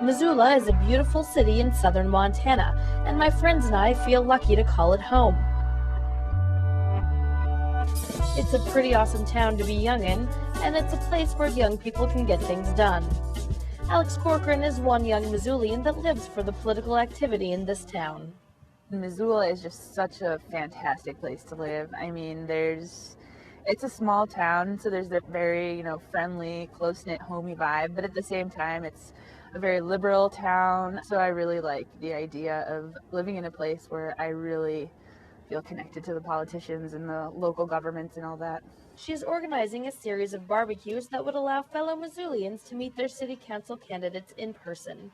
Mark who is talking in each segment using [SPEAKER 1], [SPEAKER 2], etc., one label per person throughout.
[SPEAKER 1] Missoula is a beautiful city in southern Montana, and my friends and I feel lucky to call it home. It's a pretty awesome town to be young in, and it's a place where young people can get things done. Alex Corcoran is one young Missoulian that lives for the political activity in this town.
[SPEAKER 2] Missoula is just such a fantastic place to live. I mean, it's a small town, so there's a very, friendly, close-knit, homey vibe, but at the same time, it's a very liberal town. So I really like the idea of living in a place where I really feel connected to the politicians and the local governments and all that.
[SPEAKER 1] She is organizing a series of barbecues that would allow fellow Missoulians to meet their city council candidates in person.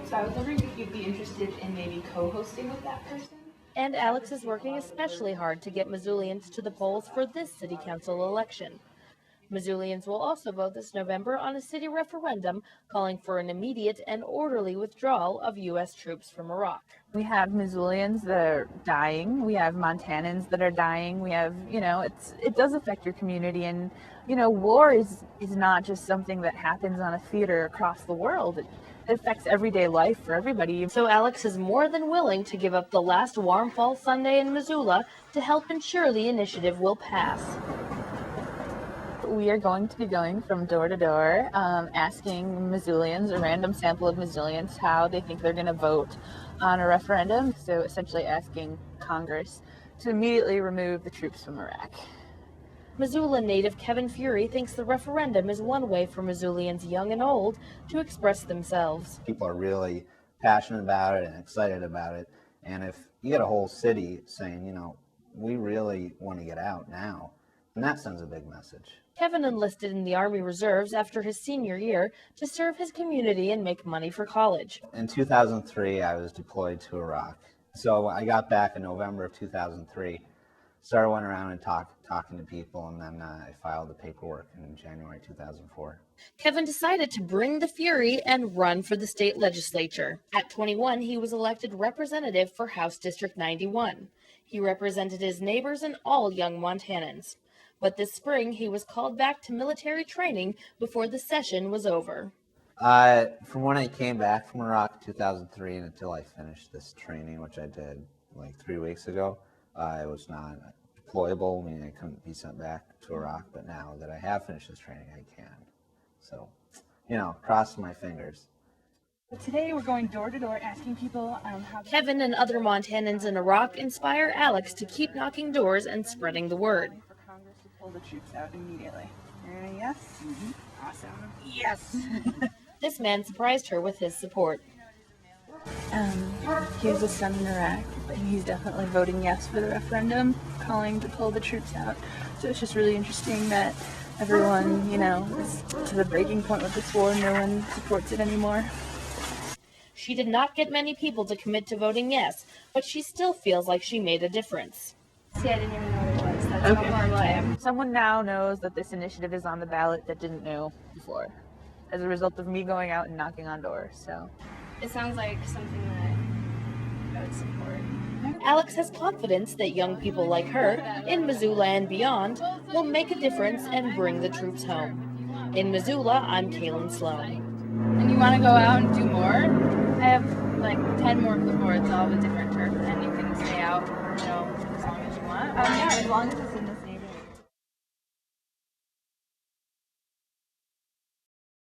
[SPEAKER 3] So I was wondering if you'd be interested in maybe co-hosting with that person?
[SPEAKER 1] And Alex is working especially hard to get Missoulians to the polls for this city council election. Missoulians will also vote this November on a city referendum calling for an immediate and orderly withdrawal of U.S. troops from Iraq.
[SPEAKER 2] We have Missoulians that are dying. We have Montanans that are dying. We have, it does affect your community. And, war is not just something that happens on a theater across the world. It affects everyday life for everybody.
[SPEAKER 1] So Alex is more than willing to give up the last warm fall Sunday in Missoula to help ensure the initiative will pass.
[SPEAKER 2] We are going to be going from door to door, asking Missoulians, a random sample of Missoulians, how they think they're going to vote on a referendum. So essentially asking Congress to immediately remove the troops from Iraq.
[SPEAKER 1] Missoula native Kevin Fury thinks the referendum is one way for Missoulians young and old to express themselves.
[SPEAKER 4] People are really passionate about it and excited about it. And if you get a whole city saying, we really want to get out now, then that sends a big message.
[SPEAKER 1] Kevin enlisted in the Army Reserves after his senior year to serve his community and make money for college.
[SPEAKER 4] In 2003, I was deployed to Iraq. So I got back in November of 2003, started going around and talking to people, and then I filed the paperwork in January 2004.
[SPEAKER 1] Kevin decided to bring the fury and run for the state legislature. At 21, he was elected representative for House District 91. He represented his neighbors and all young Montanans. But this spring, he was called back to military training before the session was over.
[SPEAKER 4] From when I came back from Iraq in 2003 until I finished this training, which I did like 3 weeks ago, I was not deployable, meaning I couldn't be sent back to Iraq. But now that I have finished this training, I can. So, cross my fingers.
[SPEAKER 3] Today we're going door to door asking people how...
[SPEAKER 1] Kevin and other Montanans in Iraq inspire Alex to keep knocking doors and spreading the word.
[SPEAKER 3] Pull the troops out immediately. Yes? Mm-hmm. Awesome.
[SPEAKER 1] Yes! This man surprised her with his support.
[SPEAKER 3] He has a son in Iraq, but he's definitely voting yes for the referendum, calling to pull the troops out. So it's just really interesting that everyone, is to the breaking point with this war. No one supports it anymore.
[SPEAKER 1] She did not get many people to commit to voting yes, but she still feels like she made a difference.
[SPEAKER 3] See, I didn't even know what it was. That's how far I am.
[SPEAKER 2] Someone now knows that this initiative is on the ballot that didn't know before, as a result of me going out and knocking on doors. So
[SPEAKER 3] it sounds like something that I would support.
[SPEAKER 1] Alex has confidence that young people like her, in Missoula and beyond, will make a difference and bring the troops home. In Missoula, I'm Kaylin Sloan.
[SPEAKER 3] And you want to go out and do more? I have like 10 more clipboards, all with different turf, and you can stay out, as long as you want.
[SPEAKER 2] Yeah, as long as it's in the